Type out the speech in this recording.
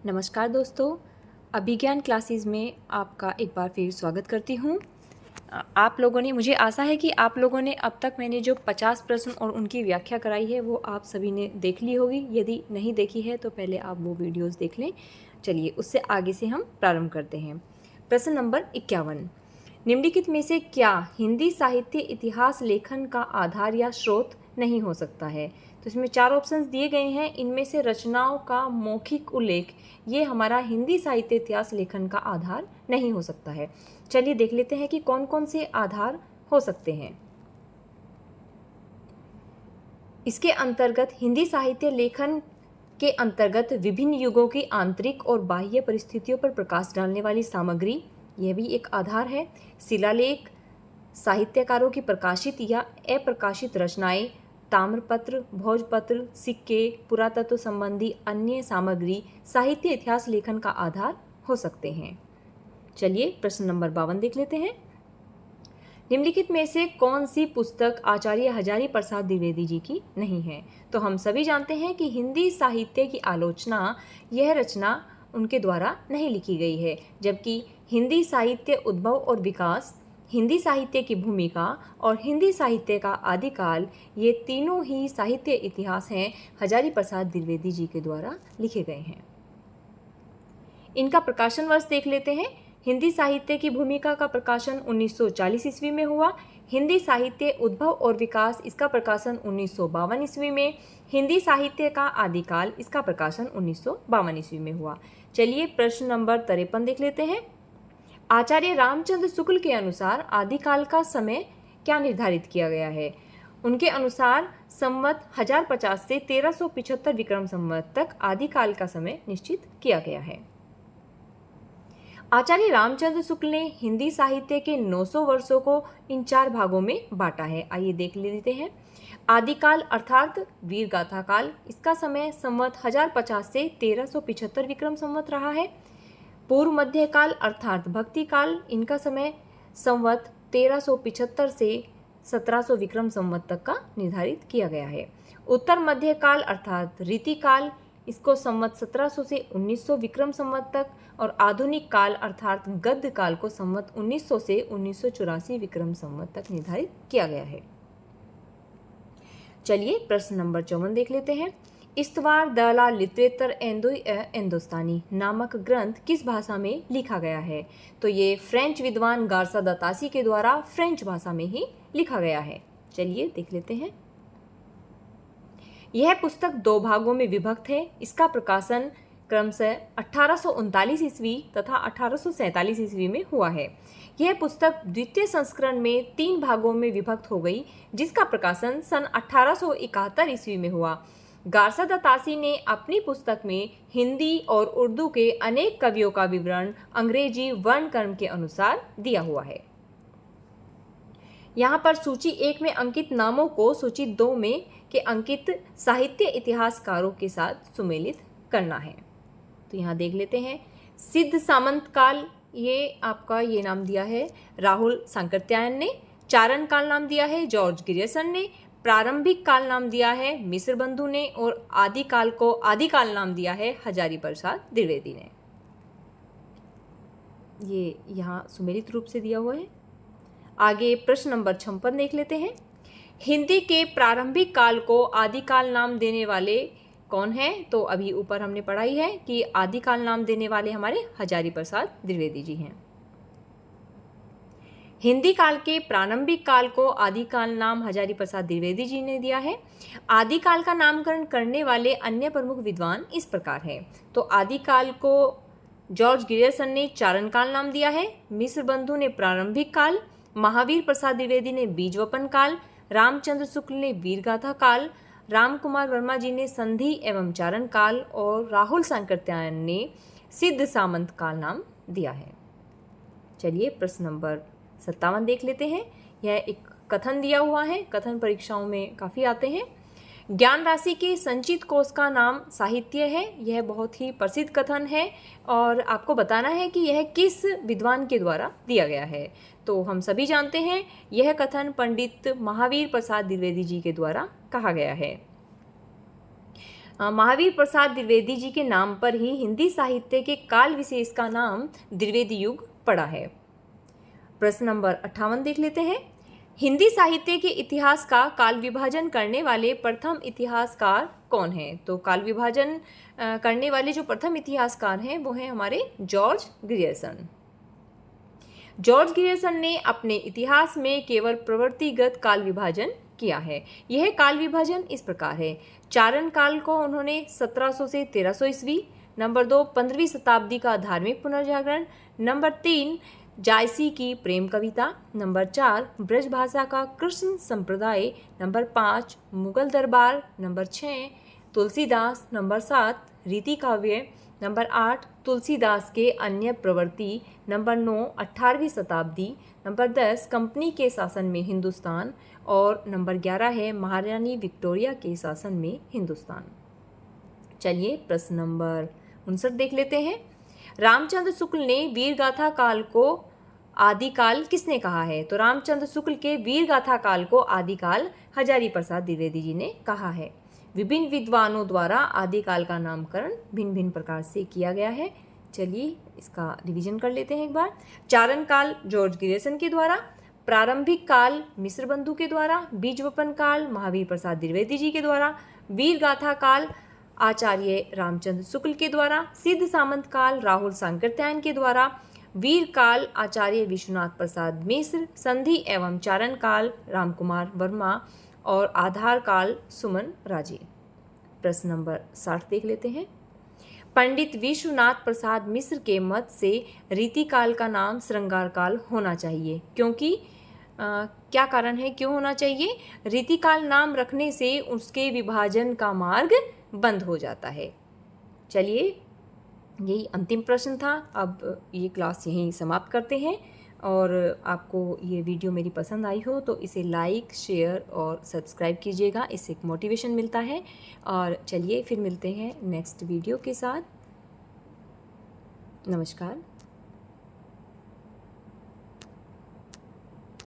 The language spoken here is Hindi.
नमस्कार दोस्तों, अभिज्ञान क्लासेस में आपका एक बार फिर स्वागत करती हूँ। आप लोगों ने, मुझे आशा है कि आप लोगों ने अब तक मैंने जो 50 प्रश्न और उनकी व्याख्या कराई है वो आप सभी ने देख ली होगी। यदि नहीं देखी है तो पहले आप वो वीडियोस देख लें। चलिए उससे आगे से हम प्रारंभ करते हैं। प्रश्न नंबर 51, निम्नलिखित में से क्या हिंदी साहित्य इतिहास लेखन का आधार या स्रोत नहीं हो सकता है? तो इसमें 4 ऑप्शंस दिए गए हैं। इनमें से रचनाओं का मौखिक उल्लेख ये हमारा हिंदी साहित्य इतिहास लेखन का आधार नहीं हो सकता है। चलिए देख लेते हैं कि कौन कौन से आधार हो सकते हैं। इसके अंतर्गत हिंदी साहित्य लेखन के अंतर्गत विभिन्न युगों की आंतरिक और बाह्य परिस्थितियों पर प्रकाश डालने वाली सामग्री, यह भी एक आधार है। शिलालेख, साहित्यकारों की प्रकाशित या अप्रकाशित रचनाएं, ताम्रपत्र, भोजपत्र, सिक्के, पुरातत्व संबंधी अन्य सामग्री साहित्य इतिहास लेखन का आधार हो सकते हैं। चलिए प्रश्न नंबर 52 देख लेते हैं। निम्नलिखित में से कौन सी पुस्तक आचार्य हजारी प्रसाद द्विवेदी जी की नहीं है? तो हम सभी जानते हैं कि हिंदी साहित्य की आलोचना, यह रचना उनके द्वारा नहीं लिखी गई है, जबकि हिंदी साहित्य उद्भव और विकास, हिंदी साहित्य की भूमिका और हिंदी साहित्य का आदिकाल, ये तीनों ही साहित्य इतिहास हैं हजारी प्रसाद द्विवेदी जी के द्वारा लिखे गए हैं। इनका प्रकाशन वर्ष देख लेते हैं। हिंदी साहित्य की भूमिका का प्रकाशन 1940 ईस्वी में हुआ। हिंदी साहित्य उद्भव और विकास, इसका प्रकाशन 1952 ईस्वी में। हिंदी साहित्य का आदिकाल, इसका प्रकाशन 1952 ईस्वी में हुआ। चलिए प्रश्न नंबर 53 देख लेते हैं। आचार्य रामचंद्र शुक्ल के अनुसार आदिकाल का समय क्या निर्धारित किया गया है? उनके अनुसार संवत 1050 से 1375 विक्रम संवत तक आदिकाल का समय निश्चित किया गया है। आचार्य रामचंद्र शुक्ल ने हिंदी साहित्य के 900 वर्षों को इन 4 भागों में बांटा है। आइए देख लेते हैं। आदिकाल अर्थात वीर गाथा काल, इसका समय संवत 1050 से 1375 विक्रम संवत रहा है। पूर्व मध्यकाल अर्थात भक्ति काल, इनका समय संवत 1375 से 1700 विक्रम संवत तक का निर्धारित किया गया है। उत्तर मध्यकाल अर्थात रीतिकाल, इसको संवत 1700 से 1900 विक्रम संवत तक, और आधुनिक काल अर्थात गद्य काल को संवत 1900 से 1984 विक्रम संवत तक निर्धारित किया गया है। चलिए प्रश्न नंबर 54 देख लेते हैं। इस्तवार द ला लिटरेचर हिंदुस्तानी नामक ग्रंथ किस भाषा में लिखा गया है? तो ये फ्रेंच विद्वान गारसा द तासी के द्वारा फ्रेंच भाषा में ही लिखा गया है। चलिए देख लेते हैं। यह पुस्तक 2 भागों में विभक्त है। इसका प्रकाशन क्रमशः 1839 ईस्वी तथा 1847 ईस्वी में हुआ है। यह पुस्तक द्वितीय संस्करण में 3 भागों में विभक्त हो गई, जिसका प्रकाशन सन 1871 ईस्वी में हुआ। गारसा द तासी ने अपनी पुस्तक में हिंदी और उर्दू के अनेक कवियों का विवरण अंग्रेजी वर्णक्रम के अनुसार दिया हुआ है। यहाँ पर सूची 1 में अंकित नामों को सूची 2 में के अंकित साहित्य इतिहासकारों के साथ सुमेलित करना है। तो यहाँ देख लेते हैं। सिद्ध सामंत काल, ये आपका ये नाम दिया है राहुल सांकृत्यायन ने। चारण काल नाम दिया है जॉर्ज ग्रियर्सन ने। प्रारंभिक काल नाम दिया है मिश्र बंधु ने, और आदिकाल को आदिकाल नाम दिया है हजारी प्रसाद द्विवेदी ने। ये यहाँ सुमेलित रूप से दिया हुआ है। आगे प्रश्न नंबर 56 देख लेते हैं। हिंदी के प्रारंभिक काल को आदिकाल नाम देने वाले कौन हैं? तो अभी ऊपर हमने पढ़ाई है कि आदिकाल नाम देने वाले हमारे हजारी प्रसाद द्विवेदी जी हैं। हिंदी काल के प्रारंभिक काल को आदिकाल नाम हजारी प्रसाद द्विवेदी जी ने दिया है। आदिकाल का नामकरण करने वाले अन्य प्रमुख विद्वान इस प्रकार हैं। तो आदिकाल को जॉर्ज ग्रियर्सन ने चारण काल नाम दिया है, मिश्र बंधु ने प्रारंभिक काल, महावीर प्रसाद द्विवेदी ने बीजवपन काल, रामचंद्र शुक्ल ने वीरगाथा काल, राम कुमार वर्मा जी ने संधि एवं चारण काल, और राहुल सांकृत्यायन ने सिद्ध सामंत काल नाम दिया है। चलिए प्रश्न नंबर 57 देख लेते हैं। यह एक कथन दिया हुआ है, कथन परीक्षाओं में काफ़ी आते हैं। ज्ञान राशि के संचित कोश का नाम साहित्य है। यह बहुत ही प्रसिद्ध कथन है और आपको बताना है कि यह किस विद्वान के द्वारा दिया गया है। तो हम सभी जानते हैं यह कथन पंडित महावीर प्रसाद द्विवेदी जी के द्वारा कहा गया है। महावीर प्रसाद द्विवेदी जी के नाम पर ही हिंदी साहित्य के काल विशेष का नाम द्विवेदी युग पड़ा है। प्रश्न नंबर 58 देख लेते हैं। हिंदी साहित्य के इतिहास का काल विभाजन करने वाले प्रथम इतिहासकार कौन हैं? तो काल विभाजन करने वाले जो प्रथम इतिहासकार हैं वो हैं हमारे जॉर्ज ग्रियर्सन। जॉर्ज ग्रियर्सन ने अपने इतिहास में केवल प्रवृत्तिगत काल विभाजन किया है। यह काल विभाजन इस प्रकार है। चारण काल को उन्होंने 1700 से 1300 ईस्वी, नंबर 2 15वीं शताब्दी का धार्मिक पुनर्जागरण, नंबर 3 जायसी की प्रेम कविता, नंबर 4 ब्रज भाषा का कृष्ण संप्रदाय, नंबर 5 मुगल दरबार, नंबर 6 तुलसीदास, नंबर 7 रीति काव्य, नंबर 8 तुलसीदास के अन्य प्रवृत्ति, नंबर 9 18वीं शताब्दी, नंबर 10 कंपनी के शासन में हिंदुस्तान और नंबर 11 है महारानी विक्टोरिया के शासन में हिंदुस्तान। चलिए प्रश्न नंबर 59 देख लेते हैं। रामचंद्र शुक्ल ने वीरगाथा काल को आदिकाल किसने कहा है? तो रामचंद्र शुक्ल के वीरगाथा काल को आदिकाल हजारी प्रसाद द्विवेदी जी ने कहा है। विभिन्न विद्वानों द्वारा आदिकाल का नामकरण भिन्न भिन्न प्रकार से किया गया है। चलिए इसका रिवीजन कर लेते हैं एक बार। चारण काल जॉर्ज ग्रियर्सन के द्वारा, प्रारंभिक काल मिश्र बंधु के द्वारा, बीज वपन काल महावीर प्रसाद द्विवेदी जी के द्वारा, वीर गाथा काल आचार्य रामचंद्र शुक्ल के द्वारा, सिद्ध सामंत काल राहुल सांकृत्यायन के द्वारा, वीर काल आचार्य विश्वनाथ प्रसाद मिश्र, संधि एवं चारण काल रामकुमार वर्मा और आधार काल सुमन राजे। प्रश्न नंबर 60 देख लेते हैं। पंडित विश्वनाथ प्रसाद मिश्र के मत से रीतिकाल का नाम श्रृंगार काल होना चाहिए, क्योंकि क्या कारण है, क्यों होना चाहिए? रीतिकाल नाम रखने से उसके विभाजन का मार्ग बंद हो जाता है। चलिए यही अंतिम प्रश्न था। अब ये क्लास यहीं समाप्त करते हैं और आपको ये वीडियो मेरी पसंद आई हो तो इसे लाइक, शेयर और सब्सक्राइब कीजिएगा, इससे एक मोटिवेशन मिलता है। और चलिए फिर मिलते हैं नेक्स्ट वीडियो के साथ। नमस्कार।